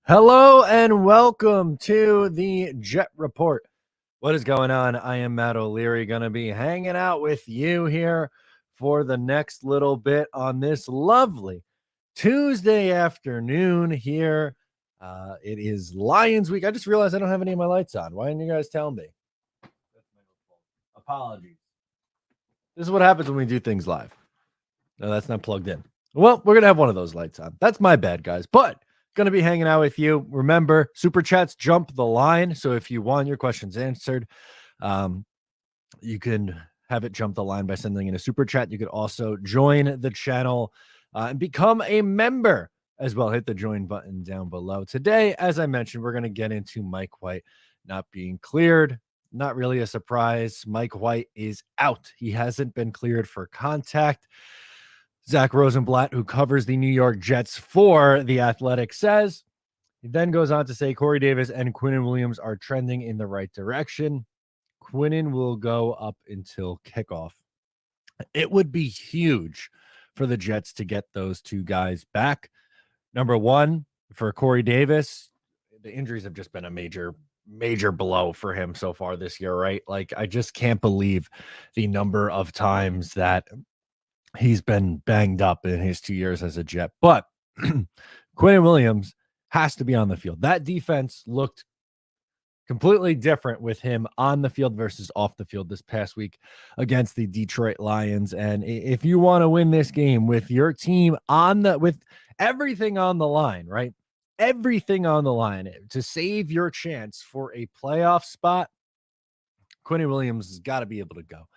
Hello and welcome to the Jet Report. What is going on? I am Matt O'Leary, going to be hanging out with you here for the next little bit on this lovely Tuesday afternoon here. It is Lions week. I just realized I don't have any of my lights on. Why didn't you guys tell me? Apologies. This is what happens when we do things live. No, that's not plugged in. Well, we're going to have one of those lights on. That's my bad, guys. But going to be hanging out with you. Remember, super chats jump the line. So if you want your questions answered, you can have it jump the line by sending in a super chat. You could also join the channel and become a member as well. Hit the join button down below. Today, as I mentioned, we're going to get into Mike White not being cleared. Not really a surprise. Mike White is out. He hasn't been cleared for contact. Zach Rosenblatt, who covers the New York Jets for The Athletic, says. He then goes on to say Corey Davis and Quinnen Williams are trending in the right direction. Quinnen will go up until kickoff. It would be huge for the Jets to get those two guys back. Number one, for Corey Davis, the injuries have just been a major blow for him so far this year, right? Like, I just can't believe the number of times that he's been banged up in his 2 years as a Jet. But Quinnen Williams has to be on the field. That defense looked completely different with him on the field versus off the field this past week against the Detroit Lions. And if you want to win this game with your team with everything on the line, right? Everything on the line to save your chance for a playoff spot, Quinnen Williams has got to be able to go.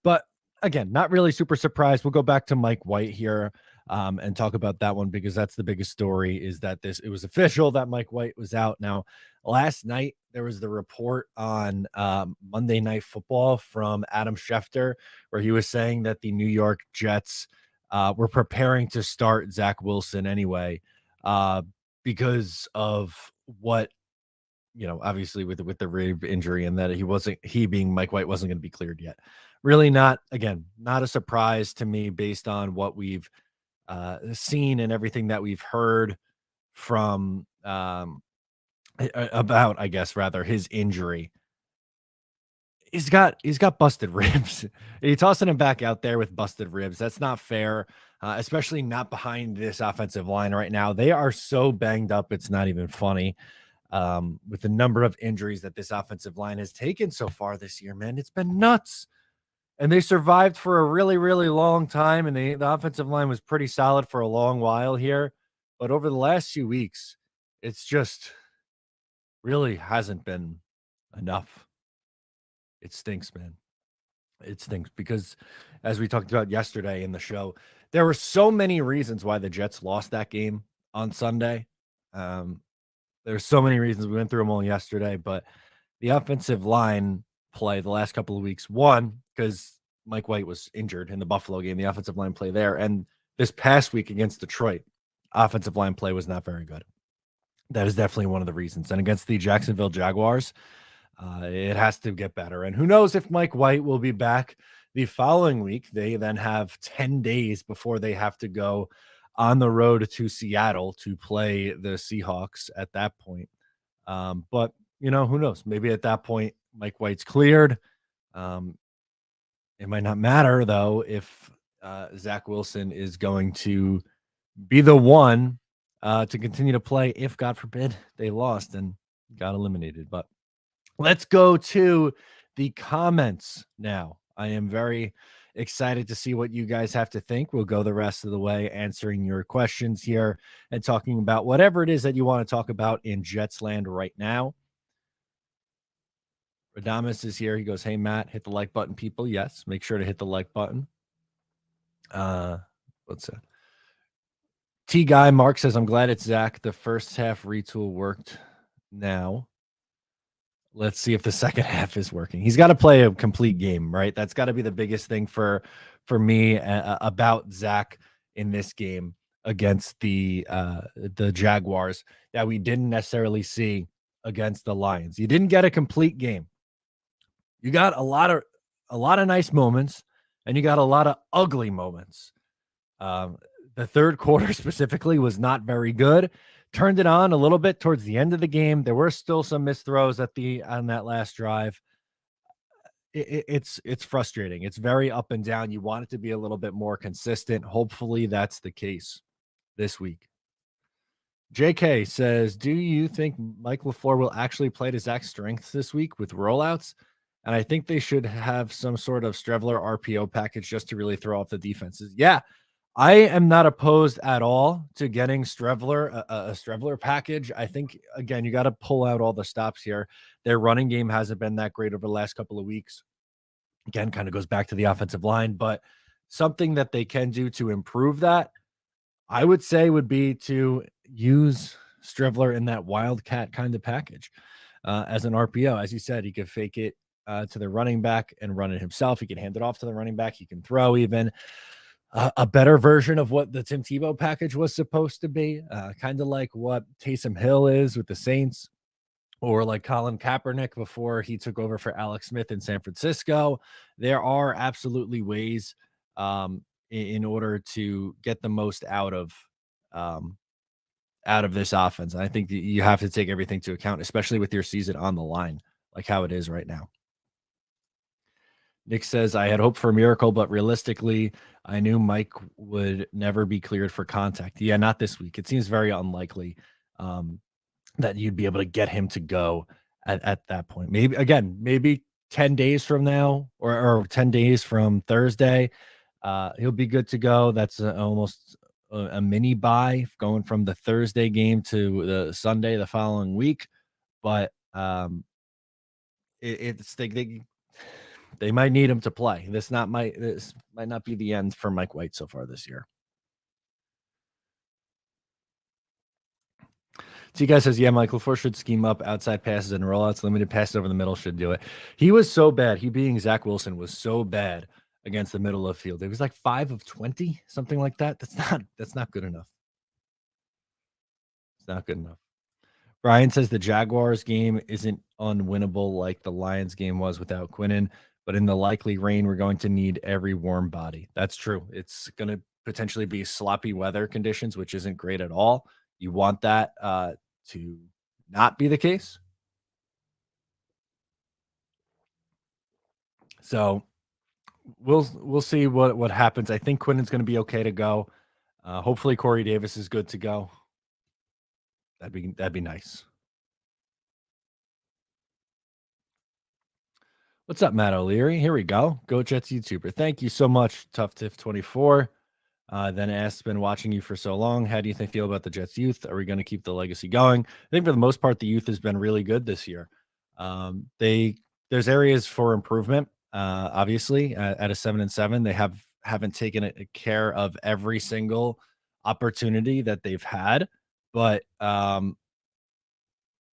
But again, not really super surprised. We'll go back to Mike White here and talk about that one because that's the biggest story is that it was official that Mike White was out. Now, last night, there was the report on Monday Night Football from Adam Schefter where he was saying that the New York Jets were preparing to start Zach Wilson anyway because of what, obviously with the rib injury and that he being Mike White wasn't going to be cleared yet. Really not a surprise to me based on what we've seen and everything that we've heard from about, I guess, rather his injury. He's got busted ribs. You're tossing him back out there with busted ribs. That's not fair, especially not behind this offensive line right now. They are so banged up. It's not even funny. With the number of injuries that this offensive line has taken so far this year, man, it's been nuts. And they survived for a really, really long time. And the offensive line was pretty solid for a long while here. But over the last few weeks, it's just really hasn't been enough. It stinks, man. It stinks because, as we talked about yesterday in the show, there were so many reasons why the Jets lost that game on Sunday. There's so many reasons. We went through them all yesterday. But the offensive line play the last couple of weeks, one, because Mike White was injured in the Buffalo game, the offensive line play there. And this past week against Detroit, offensive line play was not very good. That is definitely one of the reasons. And against the Jacksonville Jaguars, it has to get better. And who knows if Mike White will be back the following week. They then have 10 days before they have to go on the road to Seattle to play the Seahawks at that point. But, who knows? Maybe at that point, Mike White's cleared. It might not matter, though, if Zach Wilson is going to be the one to continue to play if, God forbid, they lost and got eliminated. But let's go to the comments now. I am very excited to see what you guys have to think. We'll go the rest of the way answering your questions here and talking about whatever it is that you want to talk about in Jetsland right now. Radamus is here. He goes, "Hey, Matt, hit the like button, people." Yes, make sure to hit the like button. What's that? T Guy Mark says, "I'm glad it's Zach. The first half retool worked. Now let's see if the second half is working." He's got to play a complete game, right? That's got to be the biggest thing for me about Zach in this game against the Jaguars that we didn't necessarily see against the Lions. You didn't get a complete game. You got a lot of nice moments, and you got a lot of ugly moments. The third quarter specifically was not very good. turned it on a little bit towards the end of the game. There were still some missed throws on that last drive. It's frustrating. It's very up and down. You want it to be a little bit more consistent. Hopefully that's the case this week. JK says, do you think Mike LaFleur will actually play to Zach's strengths this week with rollouts? And I think they should have some sort of Strevler RPO package just to really throw off the defenses. Yeah, I am not opposed at all to getting Strevler, a Strevler package. I think, again, you got to pull out all the stops here. Their running game hasn't been that great over the last couple of weeks. Again, kind of goes back to the offensive line, but something that they can do to improve that, I would say, would be to use Strevler in that wildcat kind of package as an RPO. As you said, he could fake it to the running back and run it himself. He can hand it off to the running back. He can throw even a better version of what the Tim Tebow package was supposed to be, kind of like what Taysom Hill is with the Saints, or like Colin Kaepernick before he took over for Alex Smith in San Francisco. There are absolutely ways in order to get the most out of this offense. And I think you have to take everything to account, especially with your season on the line, like how it is right now. Nick says, I had hoped for a miracle, but realistically, I knew Mike would never be cleared for contact. Yeah, not this week. It seems very unlikely that you'd be able to get him to go at that point. Maybe 10 days from now or 10 days from Thursday, he'll be good to go. That's almost a mini bye going from the Thursday game to the Sunday the following week. But they might need him to play. This might not be the end for Mike White so far this year. So you guys says, yeah, Mike LaFleur should scheme up outside passes and rollouts. Limited passes over the middle should do it. He was so bad. He being Zach Wilson was so bad against the middle of the field. It was like 5 of 20, something like that. That's not good enough. It's not good enough. Brian says the Jaguars game isn't unwinnable like the Lions game was without Quinnen, but in the likely rain, we're going to need every warm body. That's true. It's going to potentially be sloppy weather conditions, which isn't great at all. You want that to not be the case. So we'll see what happens. I think Quinnen's going to be okay to go. Hopefully Corey Davis is good to go. That'd be nice. What's up, Matt O'Leary? Here we go. Go Jets YouTuber. Thank you so much, Tough Tiff 24. Then asks, been watching you for so long. How do you feel about the Jets youth? Are we going to keep the legacy going? I think for the most part, the youth has been really good this year. There's areas for improvement. Obviously, at a 7-7, they haven't taken care of every single opportunity that they've had. But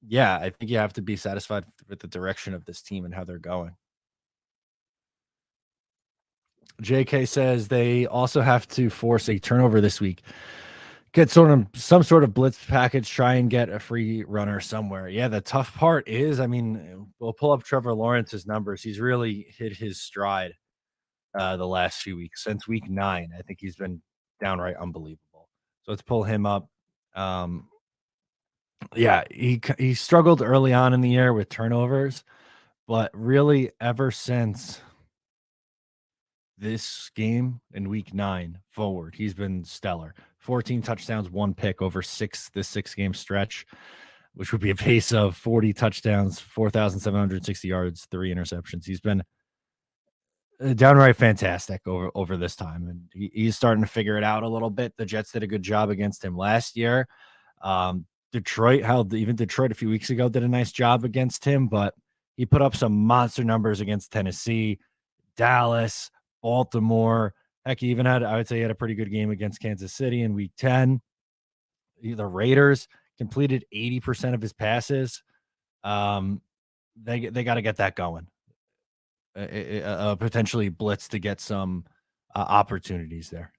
yeah, I think you have to be satisfied with the direction of this team and how they're going. JK says they also have to force a turnover this week. Get some sort of blitz package, try and get a free runner somewhere. Yeah, the tough part is, we'll pull up Trevor Lawrence's numbers. He's really hit his stride the last few weeks. Since week 9, I think he's been downright unbelievable. So let's pull him up. Yeah, he struggled early on in the year with turnovers, but really ever since this game in week 9 forward, he's been stellar. 14 touchdowns, 1 pick over this 6-game stretch, which would be a pace of 40 touchdowns, 4,760 yards, 3 interceptions. He's been downright fantastic over this time, and he's starting to figure it out a little bit. The Jets did a good job against him last year. Detroit a few weeks ago did a nice job against him, but he put up some monster numbers against Tennessee, Dallas, Baltimore. Heck, he even had a pretty good game against Kansas City in week 10. The Raiders completed 80% of his passes. They got to get that going. Potentially blitz to get some opportunities there.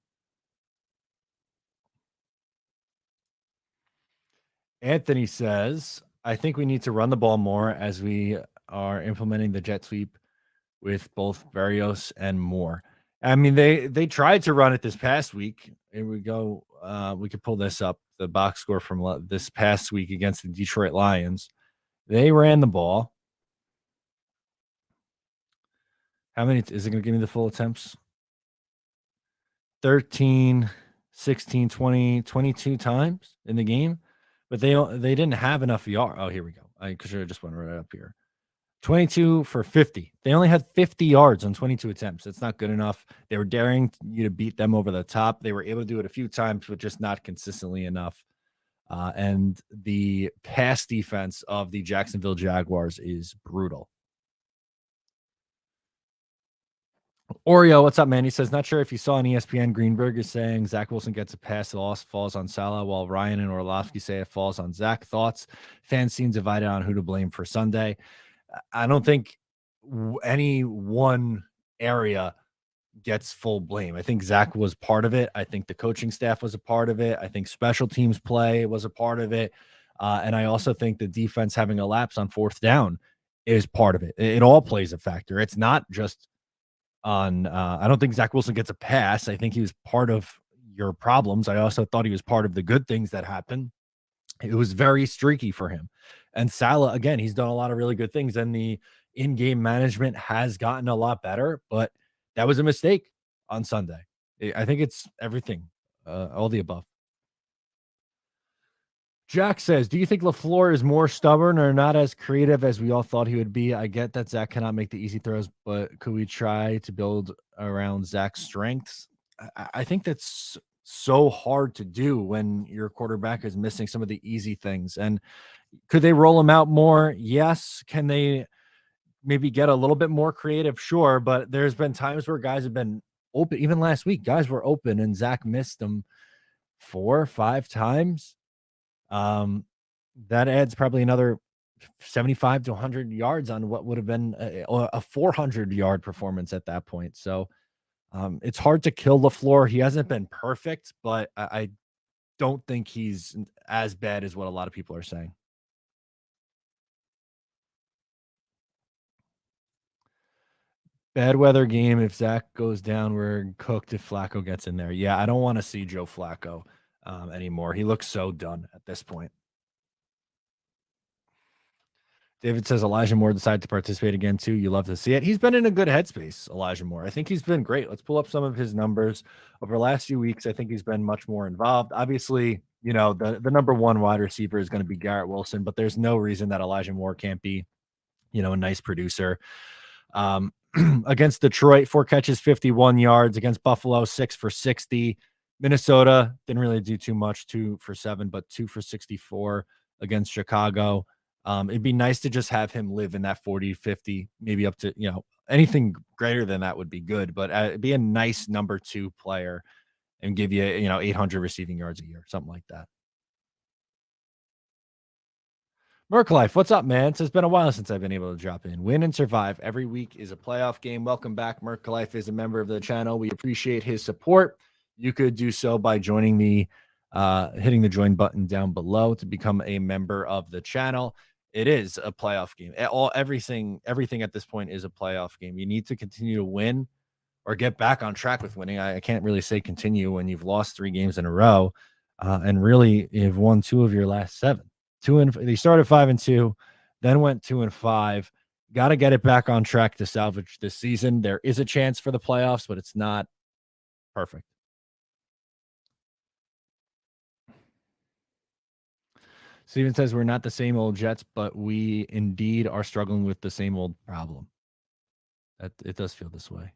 Anthony says, I think we need to run the ball more as we are implementing the jet sweep with both Barrios and Moore. I mean, they tried to run it this past week. Here we go. We could pull this up. The box score from this past week against the Detroit Lions. They ran the ball. How many is it going to give me the full attempts? 13, 16, 20, 22 times in the game, but they didn't have enough yard. Oh, here we go. I should have just went right up here. 22 for 50. They only had 50 yards on 22 attempts. That's not good enough. They were daring you to beat them over the top. They were able to do it a few times, but just not consistently enough. And the pass defense of the Jacksonville Jaguars is brutal. Oreo, what's up, man? He says, not sure if you saw on ESPN, Greenberg is saying Zach Wilson gets a pass, the loss falls on Salah, while Ryan and Orlovsky say it falls on Zach. Thoughts? Fans seem divided on who to blame for Sunday. I don't think any one area gets full blame. I think Zach was part of it. I think the coaching staff was a part of it. I think special teams play was a part of it. And I also think the defense having a lapse on fourth down is part of it. It all plays a factor. It's not just on I don't think Zach Wilson gets a pass. I think he was part of your problems. I also thought he was part of the good things that happened. It was very streaky for him. And Salah, again, he's done a lot of really good things, and the in-game management has gotten a lot better, but that was a mistake on Sunday. I think it's everything, all the above. Jack says, do you think LaFleur is more stubborn or not as creative as we all thought he would be? I get that Zach cannot make the easy throws, but could we try to build around Zach's strengths? I think that's so hard to do when your quarterback is missing some of the easy things. And could they roll him out more? Yes. Can they maybe get a little bit more creative? Sure. But there's been times where guys have been open. Even last week, guys were open and Zach missed them 4 or 5 times. That adds probably another 75 to 100 yards on what would have been a 400-yard performance at that point. So it's hard to kill LaFleur. He hasn't been perfect, but I don't think he's as bad as what a lot of people are saying. Bad weather game. If Zach goes down, we're cooked if Flacco gets in there. Yeah, I don't want to see Joe Flacco anymore. He looks so done at this point. David says Elijah Moore decided to participate again too. You love to see it. He's been in a good headspace, Elijah Moore. I think he's been great. Let's pull up some of his numbers over the last few weeks. I think he's been much more involved. Obviously, you know, the number one wide receiver is going to be Garrett Wilson, but there's no reason that Elijah Moore can't be, you know, a nice producer. Against Detroit, 4 catches, 51 yards. Against Buffalo, 6 for 60. Minnesota didn't really do too much, 2 for 7, but 2 for 64 against Chicago. It'd be nice to just have him live in that 40, 50, maybe up to, you know, anything greater than that would be good, but be a nice number 2 player and give you, you know, 800 receiving yards a year, something like that. Merc Life, what's up, man? It's been a while since I've been able to drop in. Win and survive. Every week is a playoff game. Welcome back. Merc Life is a member of the channel. We appreciate his support. You could do so by joining hitting the join button down below to become a member of the channel. It is a playoff game. Everything at this point is a playoff game. You need to continue to win or get back on track with winning. I can't really say continue when you've lost 3 games in a row, and really you've won 2 of your last 7. They started 5-2, then went 2-5. Got to get it back on track to salvage this season. There is a chance for the playoffs, but it's not perfect. Steven says we're not the same old Jets, but we indeed are struggling with the same old problem. It does feel this way.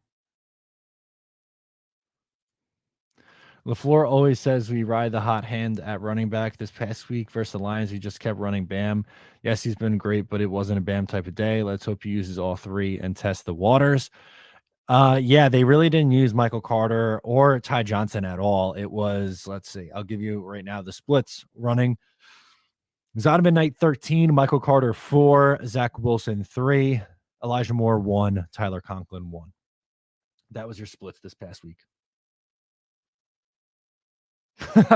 LaFleur always says we ride the hot hand at running back. This past week versus the Lions, he just kept running Bam. Yes, he's been great, but it wasn't a Bam type of day. Let's hope he uses all 3 and test the waters. Yeah, they really didn't use Michael Carter or Ty Johnson at all. It was, let's see, I'll give you right now the splits running. Zonovan Knight 13, Michael Carter 4, Zach Wilson 3, Elijah Moore 1, Tyler Conklin 1. That was your splits this past week.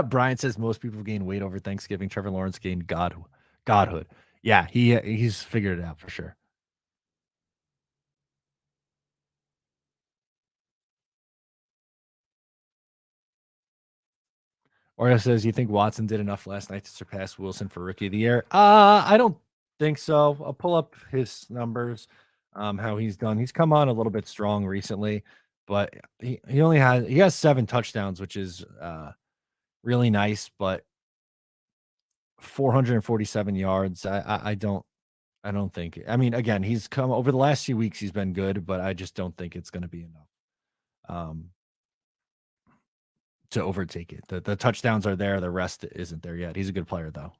Brian says most people gain weight over Thanksgiving. Trevor Lawrence gained godhood. Yeah, he's figured it out for sure. Oreo says, you think Watson did enough last night to surpass Wilson for rookie of the year? I don't think so. I'll pull up his numbers, how he's done. He's come on a little bit strong recently, but he has 7 touchdowns, which is really nice, but 447 yards. I don't think. I mean, again, he's come over the last few weeks. He's been good, but I just don't think it's going to be enough um, to overtake it. The touchdowns are there. The rest isn't there yet. He's a good player, though.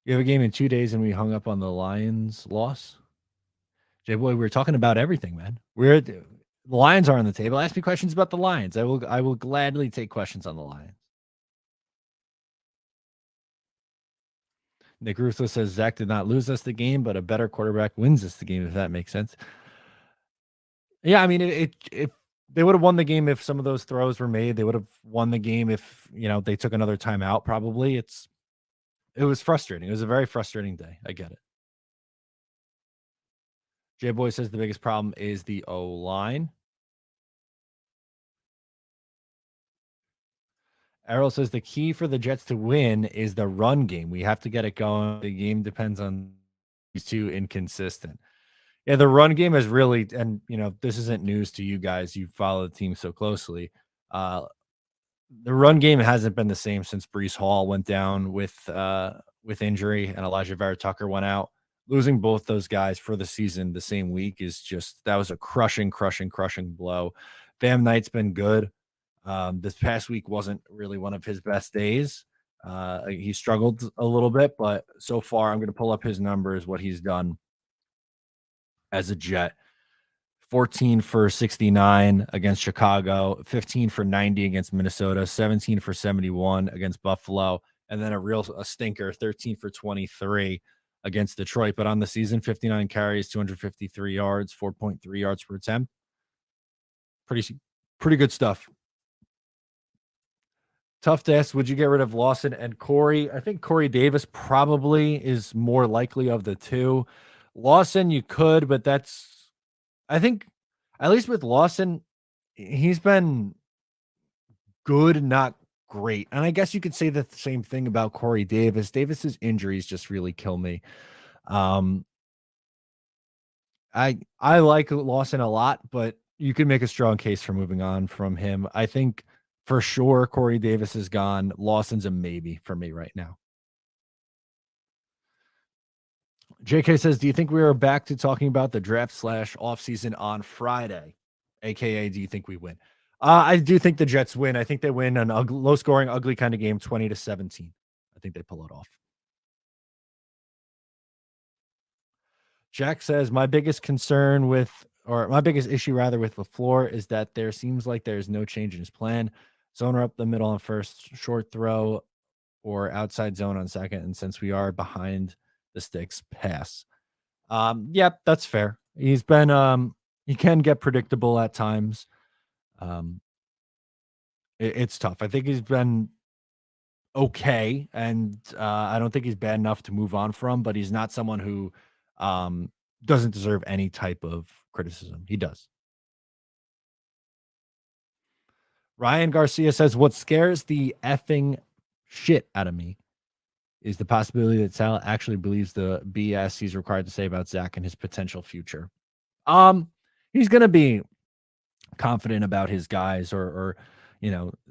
You have a game in 2 days, and we hung up on the Lions loss. Jay boy, we were talking about everything, man. The Lions are on the table. Ask me questions about the Lions. I will gladly take questions on the Lions. Nick Russo says Zach did not lose us the game, but a better quarterback wins us the game, if that makes sense. Yeah, I mean, if they would have won the game if some of those throws were made, they would have won the game if they took another timeout. Probably it was frustrating. It was a very frustrating day. I get it. J Boy says the biggest problem is the O line. Errol says the key for the Jets to win is the run game. We have to get it going. The game depends on these two inconsistent. Yeah, the run game is really, and this isn't news to you guys. You follow the team so closely. The run game hasn't been the same since Breece Hall went down with injury and Elijah Vera Tucker went out. Losing both those guys for the season the same week that was a crushing blow. Bam Knight's been good. This past week wasn't really one of his best days. He struggled a little bit, but so far, I'm going to pull up his numbers, what he's done as a Jet. 14 for 69 against Chicago, 15 for 90 against Minnesota, 17 for 71 against Buffalo, and then a stinker, 13 for 23 against Detroit. But on the season, 59 carries, 253 yards, 4.3 yards per attempt. Pretty good stuff. Tough to ask. Would you get rid of Lawson and Corey? I think Corey Davis probably is more likely of the two. Lawson, you could, but I think, at least with Lawson, he's been good, not great. And I guess you could say the same thing about Corey Davis. Davis's injuries just really kill me. I like Lawson a lot, but you can make a strong case for moving on from him. I think for sure Corey Davis is gone. Lawson's a maybe for me right now. JK says, do you think we are back to talking about the draft / offseason on Friday? AKA, do you think we win? I do think the Jets win. I think they win an low scoring, ugly kind of game, 20-17. I think they pull it off. Jack says, my biggest issue with LaFleur is that there seems like there's no change in his plan. Zone up the middle on first, short throw, or outside zone on second. And since we are behind the sticks, pass. Yep, that's fair. He's been he can get predictable at times. It's tough. I think he's been okay, and I don't think he's bad enough to move on from, but he's not someone who doesn't deserve any type of criticism. He does. Ryan Garcia says, what scares the effing shit out of me is the possibility that Sal actually believes the BS he's required to say about Zach and his potential future. He's going to be confident about his guys or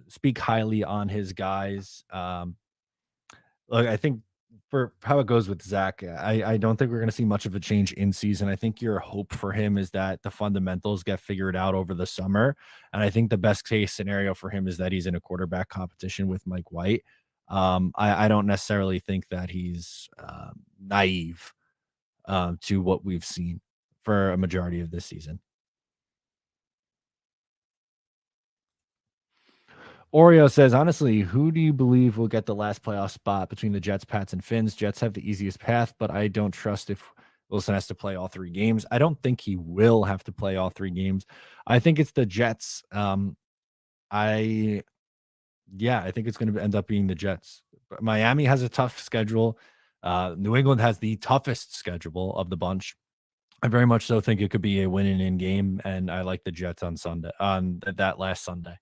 speak highly on his guys. Look, I think for how it goes with Zach, I don't think we're going to see much of a change in season. I think your hope for him is that the fundamentals get figured out over the summer. And I think the best case scenario for him is that he's in a quarterback competition with Mike White. I don't necessarily think that he's naive to what we've seen for a majority of this season. Oreo says, honestly, who do you believe will get the last playoff spot between the Jets, Pats, and Finns? Jets have the easiest path, but I don't trust if Wilson has to play all 3 games. I don't think he will have to play all 3 games. I think it's the Jets. I think it's going to end up being the Jets. Miami has a tough schedule. New England has the toughest schedule of the bunch. I very much so think it could be a win and in game, and I like the Jets on Sunday on that last Sunday.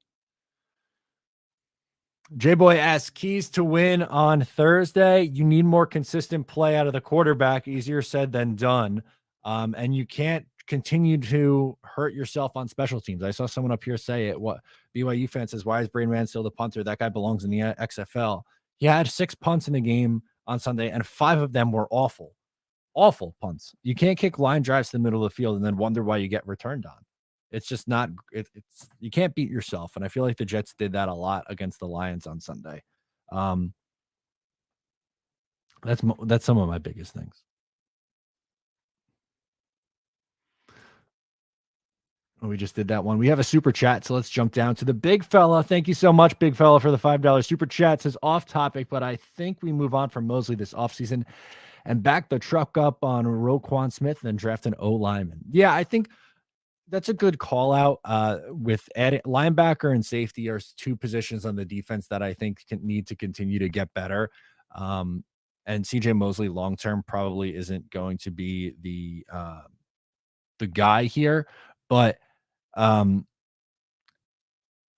J Boy asks keys to win on Thursday. You need more consistent play out of the quarterback. Easier said than done. And you can't continue to hurt yourself on special teams. I saw someone up here say it. What BYU fan says, why is Brain Man still the punter? That guy belongs in the XFL. He had 6 punts in the game on Sunday, and 5 of them were awful, awful punts. You can't kick line drives to the middle of the field and then wonder why you get returned on. It's just not. It's you can't beat yourself, and I feel like the Jets did that a lot against the Lions on Sunday. Um, that's some of my biggest things. We just did that one. We have a super chat, so let's jump down to the big fella. Thank you so much, big fella, for the $5 super chat. It says off topic, but I think we move on from Mosley this offseason and back the truck up on Roquan Smith and draft an O lineman. Yeah, I think that's a good call out. With linebacker and safety are 2 positions on the defense that I think need to continue to get better. And CJ Mosley long term probably isn't going to be the guy here, but are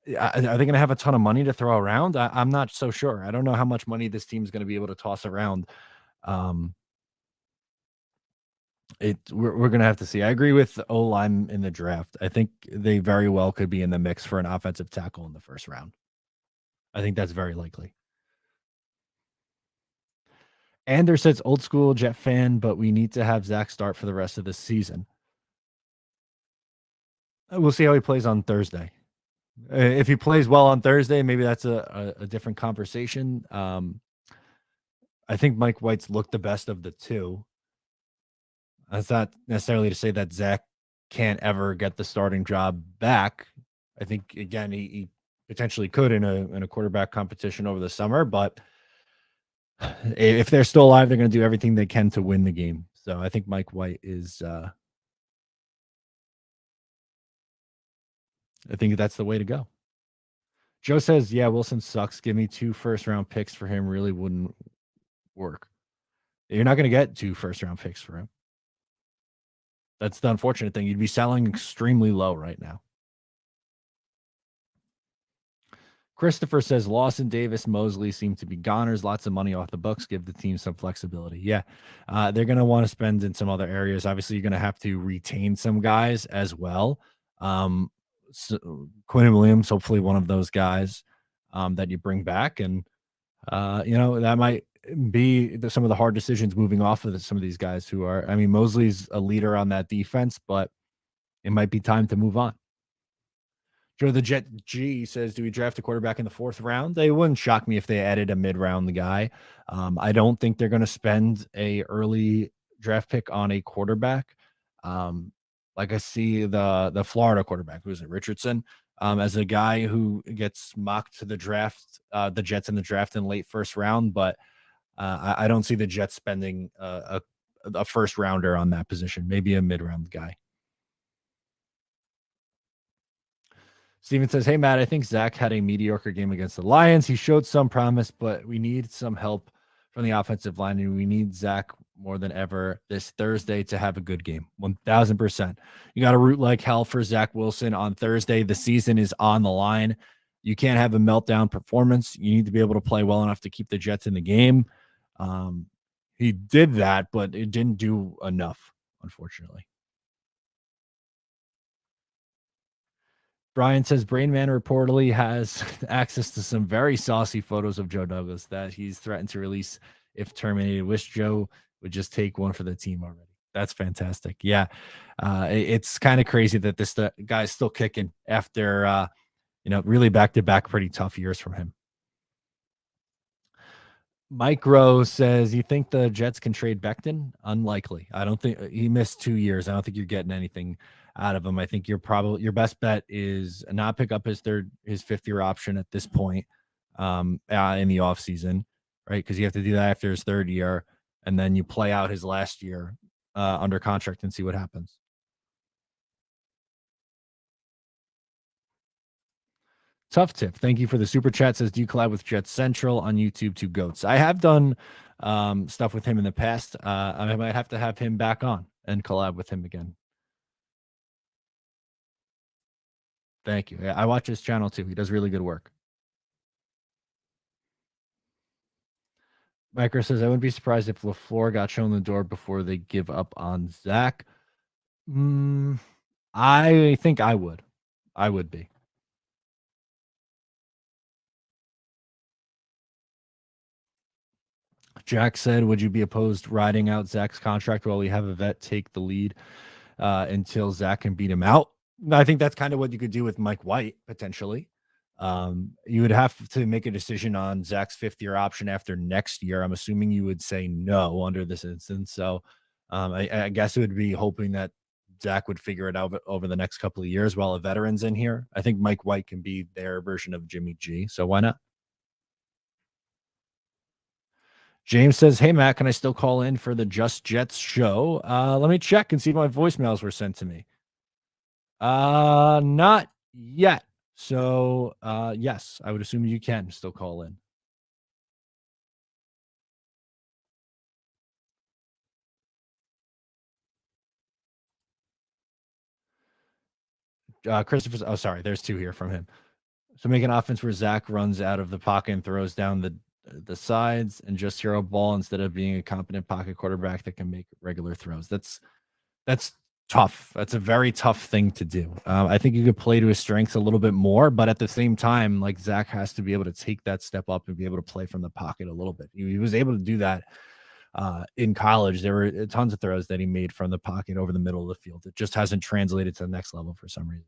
they going to have a ton of money to throw around? I'm not so sure. I don't know how much money this team's going to be able to toss around. We're gonna have to see. I agree with O-line in the draft. I think they very well could be in the mix for an offensive tackle in the first round. I think that's very likely. Ander says old school Jet fan, but we need to have Zach start for the rest of the season. We'll see how he plays on Thursday. If he plays well on Thursday, maybe that's a different conversation. I think Mike White's looked the best of the 2. That's not necessarily to say that Zach can't ever get the starting job back. I think again he potentially could in a quarterback competition over the summer, but if they're still alive, they're going to do everything they can to win the game. So I think Mike White is. I think that's the way to go. Joe says, "Yeah, Wilson sucks. Give me 2 first-round picks for him. Really wouldn't work. You're not going to get 2 first-round picks for him. That's the unfortunate thing. You'd be selling extremely low right now." Christopher says Lawson, Davis, Mosley seem to be goners. Lots of money off the books. Give the team some flexibility. Yeah, they're going to want to spend in some other areas. Obviously, you're going to have to retain some guys as well. So Quinn Williams, hopefully one of those guys that you bring back. And, that might be some of the hard decisions moving off of some of these guys who are, I mean, Mosley's a leader on that defense, but it might be time to move on. Joe the Jet G says, do we draft a quarterback in the 4th round? They wouldn't shock me if they added a mid-round guy. I don't think they're going to spend a early draft pick on a quarterback. Like I see the Florida quarterback, who is it, Richardson, as a guy who gets mocked to the draft, the Jets in the draft in late 1st round, but I don't see the Jets spending a 1st rounder on that position, maybe a mid-round guy. Steven says, hey, Matt, I think Zach had a mediocre game against the Lions. He showed some promise, but we need some help from the offensive line, and we need Zach more than ever this Thursday to have a good game. 1,000%. You got to root like hell for Zach Wilson on Thursday. The season is on the line. You can't have a meltdown performance. You need to be able to play well enough to keep the Jets in the game. He did that, but it didn't do enough, unfortunately. Brian says Brain Man reportedly has access to some very saucy photos of Joe Douglas that he's threatened to release if terminated. Wish Joe would just take one for the team already. That's fantastic. Yeah. It's kind of crazy that this guy's still kicking after, really back-to-back pretty tough years from him. Mike Rose says, you think the Jets can trade Becton? Unlikely. I don't think he missed 2 years. I don't think you're getting anything out of him. I think your best bet is not pick up his 5th year option at this point in the offseason, right? Because you have to do that after his 3rd year, and then you play out his last year under contract and see what happens. Tough tip. Thank you for the super chat. Says, do you collab with Jet Central on YouTube? 2 goats. I have done stuff with him in the past. I might have to have him back on and collab with him again. Thank you. Yeah, I watch his channel too. He does really good work. Micro says, I wouldn't be surprised if LaFleur got shown the door before they give up on Zach. I think I would. I would be. Jack said, would you be opposed riding out Zach's contract while we have a vet take the lead until Zach can beat him out? I think that's kind of what you could do with Mike White, potentially. You would have to make a decision on Zach's fifth-year option after next year. I'm assuming you would say no under this instance. So I guess it would be hoping that Zach would figure it out over the next couple of years while a veteran's in here. I think Mike White can be their version of Jimmy G. So why not? James says, hey, Matt, can I still call in for the Just Jets show? Let me check and see if my voicemails were sent to me. Not yet. So, yes, I would assume you can still call in. Christopher, oh, sorry, there's two here from him. So make an offense where Zach runs out of the pocket and throws down the sides and just hero ball instead of being a competent pocket quarterback that can make regular throws. That's tough. That's a very tough thing to do. I think you could play to his strengths a little bit more, but at the same time, like Zach has to be able to take that step up and be able to play from the pocket a little bit. He was able to do that in college. There were tons of throws that he made from the pocket over the middle of the field. It just hasn't translated to the next level for some reason.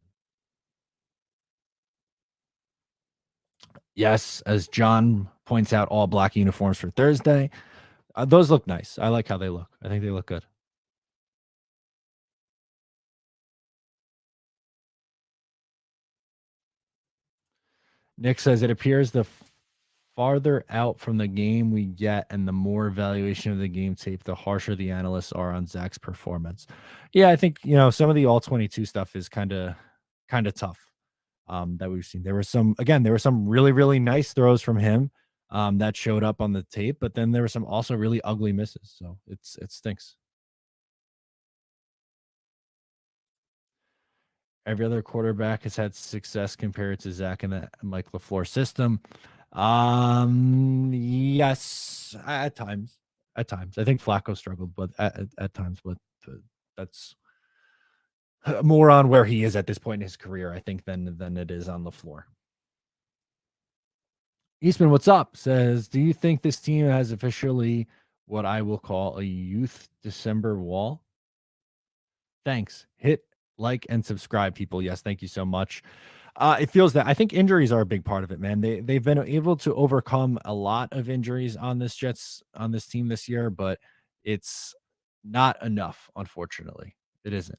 Yes, as John points out, all black uniforms for Thursday. Those look nice. I like how they look. I think they look good. Nick says it appears the farther out from the game we get and the more evaluation of the game tape, the harsher the analysts are on Zach's performance. Yeah, I think, some of the all 22 stuff is kind of tough. That we've seen. There were some really, really nice throws from him that showed up on the tape, but then there were some also really ugly misses. So it stinks. Every other quarterback has had success compared to Zach in the Mike LaFleur system. Yes, at times. At times. I think Flacco struggled, but at times, but that's more on where he is at this point in his career, I think, than it is on the floor. Eastman, what's up? Says, do you think this team has officially what I will call a youth December wall? Thanks. Hit like and subscribe, people. Yes, thank you so much. It feels that I think injuries are a big part of it, man. They've been able to overcome a lot of injuries on this team this year, but it's not enough, unfortunately. It isn't.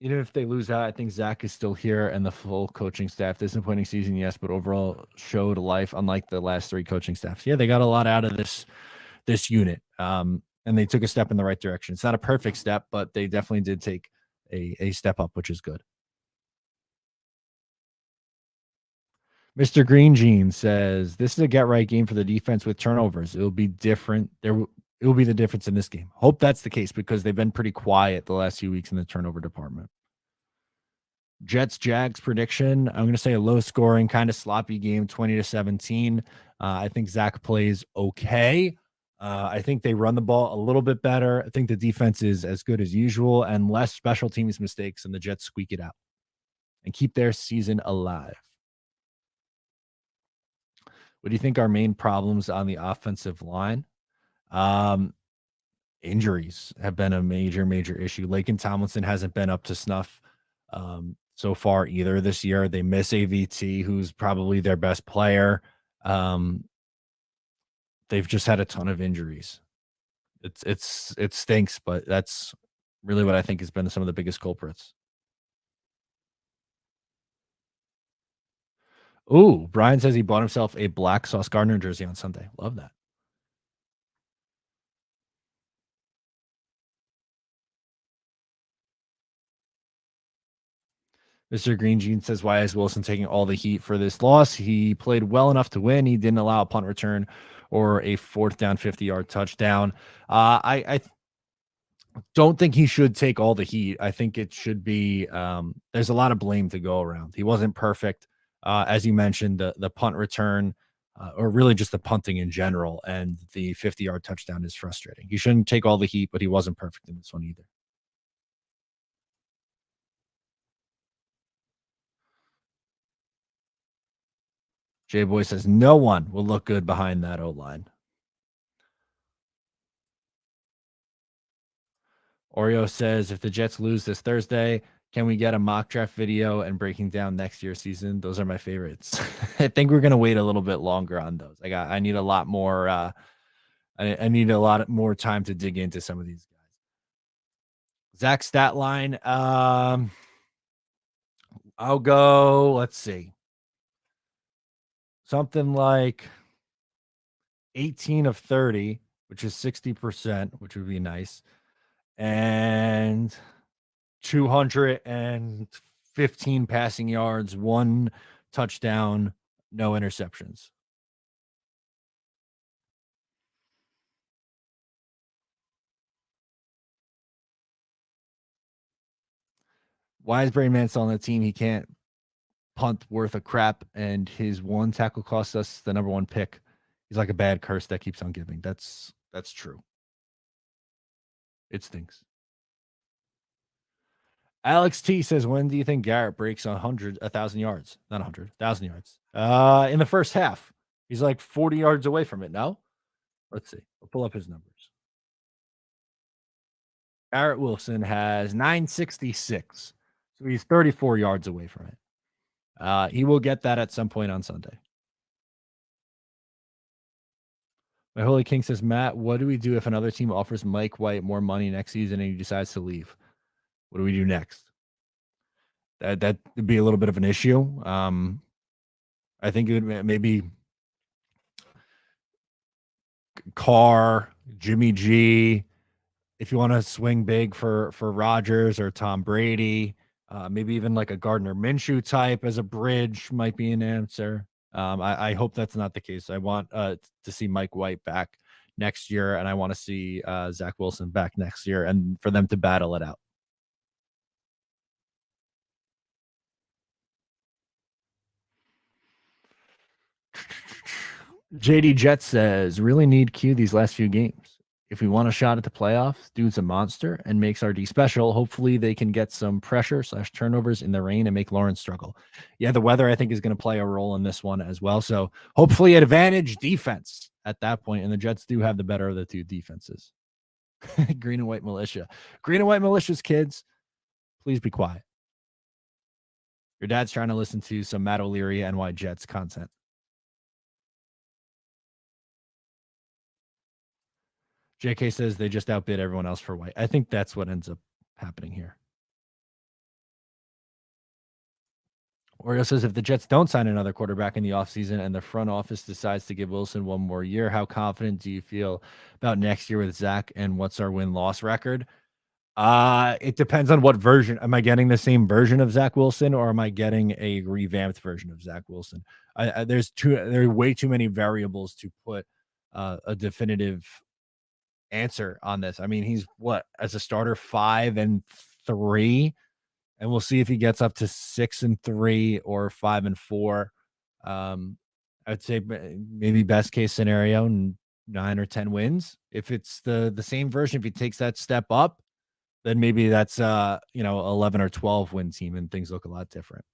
Even if they lose out, I think Zach is still here and the full coaching staff. Disappointing season, yes, but overall showed life, unlike the last three coaching staffs. Yeah, they got a lot out of this unit. And they took a step in the right direction. It's not a perfect step, but they definitely did take a step up, which is good. Mr. Green Jean says, this is a get right game for the defense with turnovers. It'll be different. It will be the difference in this game. Hope that's the case because they've been pretty quiet the last few weeks in the turnover department. Jets Jags prediction. I'm going to say a low scoring, kind of sloppy game, 20-17. I think Zach plays okay. I think they run the ball a little bit better. I think the defense is as good as usual and less special teams mistakes, and the Jets squeak it out and keep their season alive. What do you think our main problems on the offensive line? Injuries have been a major issue. Laken Tomlinson hasn't been up to snuff so far either this year. They miss AVT, who's probably their best player. They've just had a ton of injuries. It stinks, but that's really what I think has been some of the biggest culprits. Ooh, Brian says he bought himself a black Sauce Gardner jersey on Sunday. Love that. Mr. Green Jean says, why is Wilson taking all the heat for this loss? He played well enough to win. He didn't allow a punt return or a 4th down 50-yard touchdown. I don't think he should take all the heat. I think it should be there's a lot of blame to go around. He wasn't perfect. As you mentioned, the punt return, or really just the punting in general, and the 50-yard touchdown is frustrating. He shouldn't take all the heat, but he wasn't perfect in this one either. J Boy says no one will look good behind that O line. Oreo says if the Jets lose this Thursday, can we get a mock draft video and breaking down next year's season? Those are my favorites. I think we're gonna wait a little bit longer on those. I need a lot more. I need a lot more time to dig into some of these guys. Zach stat line. I'll go. Let's see. Something like 18 of 30, which is 60%, which would be nice. And 215 passing yards, 1 touchdown, no interceptions. Why is Brain Man still on the team? He can't punt worth a crap, and his 1 tackle cost us the number 1 pick. He's like a bad curse that keeps on giving. That's true. It stinks. Alex T says, when do you think Garrett breaks 1,000 yards? Not 100, 1,000 yards. In the first half. He's like 40 yards away from it now. Let's see. I'll pull up his numbers. Garrett Wilson has 966. So he's 34 yards away from it. He will get that at some point on Sunday. My Holy King says, Matt, what do we do if another team offers Mike White more money next season and he decides to leave? What do we do next? That would be a little bit of an issue. I think it would maybe Carr, Jimmy G. If you want to swing big for Rodgers or Tom Brady, maybe even like a Gardner Minshew type as a bridge might be an answer. I hope that's not the case. I want to see Mike White back next year, and I want to see Zach Wilson back next year, and for them to battle it out. JD Jet says, really need Q these last few games. If we want a shot at the playoffs, dude's a monster and makes RD special. Hopefully they can get some pressure / turnovers in the rain and make Lawrence struggle. Yeah, the weather I think is going to play a role in this one as well. So hopefully advantage defense at that point. And the Jets do have the better of the 2 defenses. Green and white militia. Green and white militia's kids, please be quiet. Your dad's trying to listen to some Matt O'Leary NY Jets content. JK says they just outbid everyone else for White. I think that's what ends up happening here. Oreo says if the Jets don't sign another quarterback in the offseason and the front office decides to give Wilson 1 more year, how confident do you feel about next year with Zach, and what's our win-loss record? It depends on what version. Am I getting the same version of Zach Wilson, or am I getting a revamped version of Zach Wilson? There are way too many variables to put a definitive answer on this. I mean, he's what as a starter 5-3, and we'll see if he gets up to 6-3 or 5-4. I'd say maybe best case scenario 9 or 10 wins. If it's the same version, if he takes that step up, then maybe that's 11 or 12 win team and things look a lot different.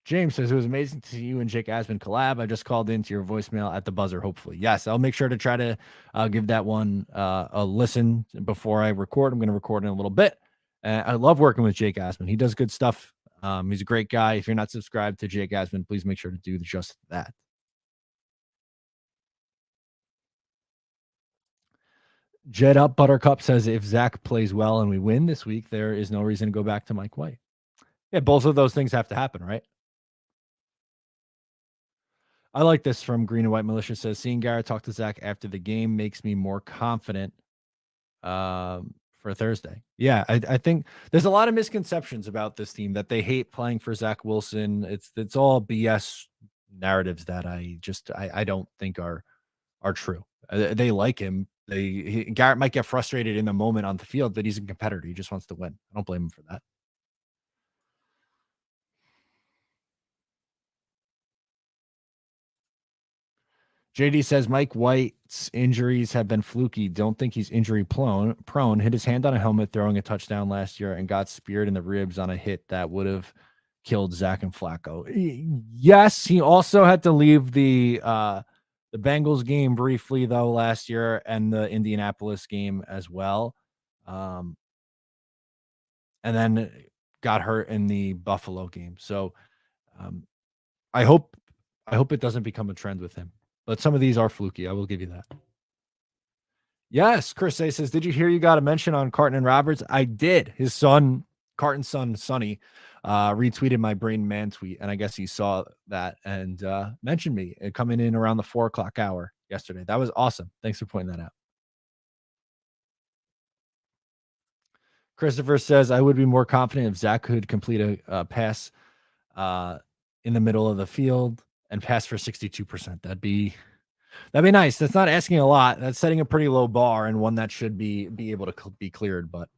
James says it was amazing to see you and Jake Asman collab. I just called into your voicemail at the buzzer, hopefully. Yes, I'll make sure to try to give that one a listen before I record. I'm going to record in a little bit. I love working with Jake Asman. He does good stuff. He's a great guy. If you're not subscribed to Jake Asman, please make sure to do just that. Jet Up Buttercup says if Zach plays well and we win this week, there is no reason to go back to Mike White. Yeah, both of those things have to happen, right? I like this from Green and White Militia says, seeing Garrett talk to Zach after the game makes me more confident for Thursday. Yeah, I think there's a lot of misconceptions about this team that they hate playing for Zach Wilson. It's all BS narratives that I don't think are true. They like him. Garrett might get frustrated in the moment on the field, but he's a competitor. He just wants to win. I don't blame him for that. JD says Mike White's injuries have been fluky. Don't think he's injury prone. Hit his hand on a helmet throwing a touchdown last year and got speared in the ribs on a hit that would have killed Zach and Flacco. Yes, he also had to leave the Bengals game briefly though last year and the Indianapolis game as well. And then got hurt in the Buffalo game. So I hope it doesn't become a trend with him. But some of these are fluky. I will give you that. Yes, Chris A says, did you hear you got a mention on Carton and Roberts? I did. His son, Carton's son, Sonny, retweeted my Brain Man tweet, and I guess he saw that and mentioned me coming in around the 4:00 hour yesterday. That was awesome. Thanks for pointing that out. Christopher says, I would be more confident if Zach could complete a pass in the middle of the field and pass for 62%. That'd be nice. That's not asking a lot. That's setting a pretty low bar and one that should be able to be cleared. But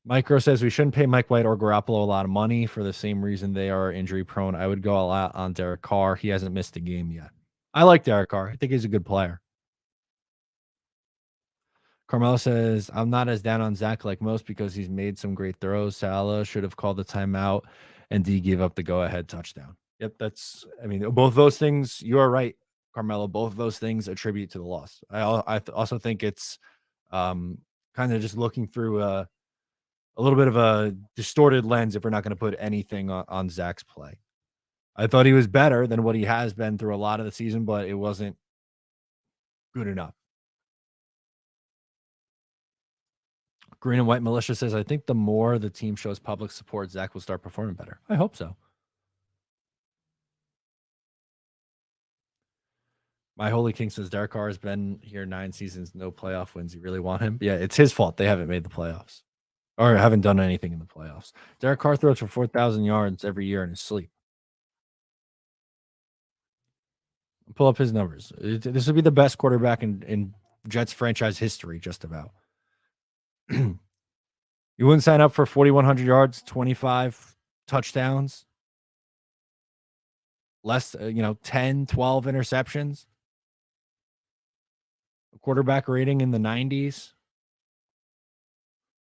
Micro says we shouldn't pay Mike White or Garoppolo a lot of money for the same reason they are injury prone. I would go a lot on Derek Carr. He hasn't missed a game yet. I like Derek Carr. I think he's a good player. Carmelo says, I'm not as down on Zach like most because he's made some great throws. Salah should have called the timeout and D gave up the go-ahead touchdown. Yep, both those things, you are right, Carmelo. Both of those things attribute to the loss. I also think it's kind of just looking through a little bit of a distorted lens if we're not going to put anything on Zach's play. I thought he was better than what he has been through a lot of the season, but it wasn't good enough. Green and White Militia says, I think the more the team shows public support, Zach will start performing better. I hope so. My Holy King says, Derek Carr has been here 9 seasons, no playoff wins. You really want him? Yeah, it's his fault. They haven't made the playoffs or haven't done anything in the playoffs. Derek Carr throws for 4,000 yards every year in his sleep. Pull up his numbers. This would be the best quarterback in Jets franchise history, just about. You wouldn't sign up for 4,100 yards, 25 touchdowns, less, 10, 12 interceptions, a quarterback rating in the 90s.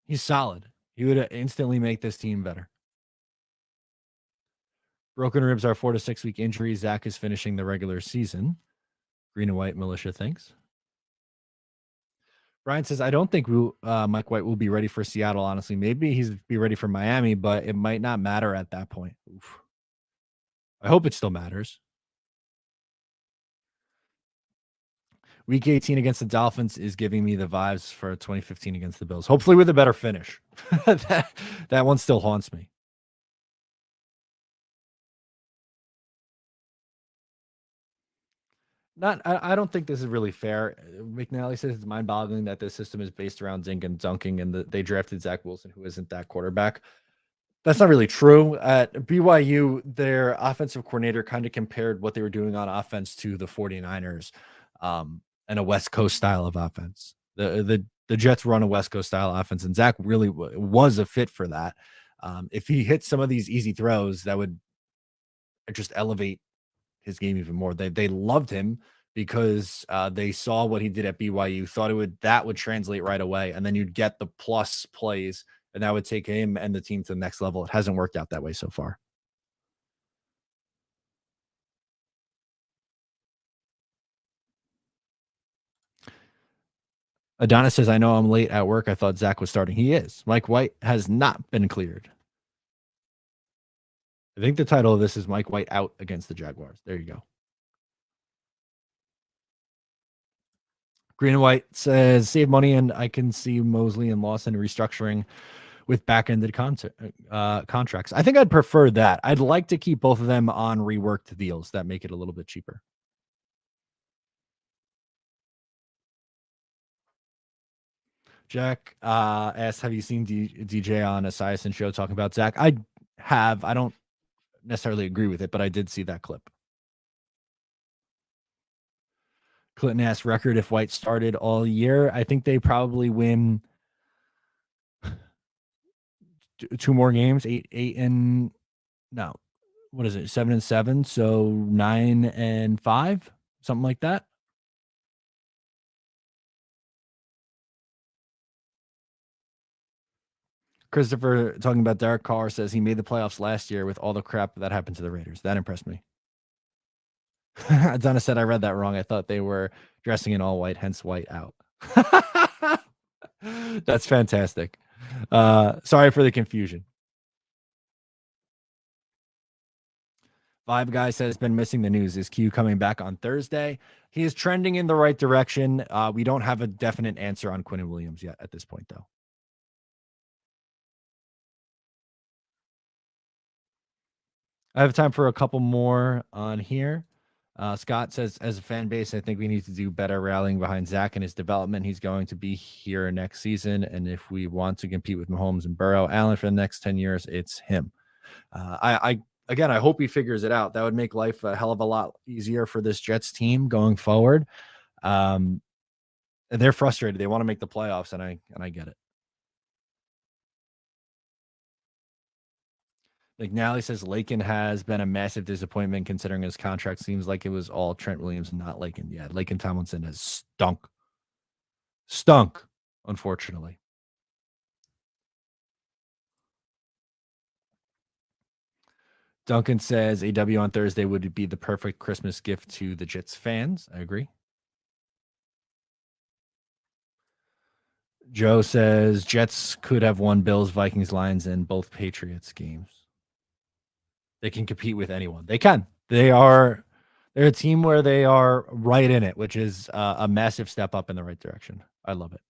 He's solid. He would instantly make this team better. Broken ribs are 4 to 6 week injuries. Zach is finishing the regular season. Green and White Militia thinks. Brian says, I don't think Mike White will be ready for Seattle, honestly. Maybe he's be ready for Miami, but it might not matter at that point. Oof. I hope it still matters. Week 18 against the Dolphins is giving me the vibes for 2015 against the Bills. Hopefully with a better finish. that one still haunts me. I don't think this is really fair. McNally says it's mind-boggling that this system is based around dink and dunking, and they drafted Zach Wilson, who isn't that quarterback. That's not really true. At BYU, their offensive coordinator kind of compared what they were doing on offense to the 49ers and a West Coast style of offense. The Jets run a West Coast style offense, and Zach really was a fit for that. If he hits some of these easy throws, that would just elevate his game even more. They loved him because they saw what he did at BYU, thought that would translate right away, and then you'd get the plus plays, and that would take him and the team to the next level. It hasn't worked out that way so far. Adonis says, I know I'm late at work. I thought Zach was starting. He is. Mike White has not been cleared. I think the title of this is Mike White out against the Jaguars. There you go. Green and White says, save money, and I can see Mosley and Lawson restructuring with back-ended contracts. I think I'd prefer that. I'd like to keep both of them on reworked deals that make it a little bit cheaper. Jack asks, have you seen DJ on a Saxon show talking about Zach? I have. I don't necessarily agree with it, but I did see that clip. Clinton asks, record if White started all year. I think they probably win 2 more games, 8 and no, what is it? 7-7. So 9-5, something like that. Christopher talking about Derek Carr says he made the playoffs last year with all the crap that happened to the Raiders. That impressed me. Donna said I read that wrong. I thought they were dressing in all white, hence white out. That's fantastic. Sorry for the confusion. Vibe Guy says been missing the news. Is Q coming back on Thursday? He is trending in the right direction. We don't have a definite answer on Quinnen Williams yet at this point, though. I have time for a couple more on here. Scott says, as a fan base, I think we need to do better rallying behind Zach and his development. He's going to be here next season. And if we want to compete with Mahomes and Burrow, Allen for the next 10 years, it's him. Again, I hope he figures it out. That would make life a hell of a lot easier for this Jets team going forward. They're frustrated. They want to make the playoffs, and I get it. McNally says Lakin has been a massive disappointment considering his contract seems like it was all Trent Williams and not Lakin. Yeah, Lakin Tomlinson has stunk, unfortunately. Duncan says AW on Thursday would be the perfect Christmas gift to the Jets fans. I agree. Joe says Jets could have won Bills, Vikings, Lions, and both Patriots games. They can compete with anyone. They can. They're a team where they are right in it, which is a massive step up in the right direction. I love it.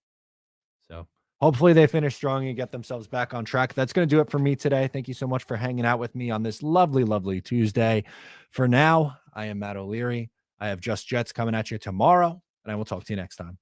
So hopefully they finish strong and get themselves back on track. That's going to do it for me today. Thank you so much for hanging out with me on this lovely, lovely Tuesday. For now, I am Matt O'Leary. I have Just Jets coming at you tomorrow, and I will talk to you next time.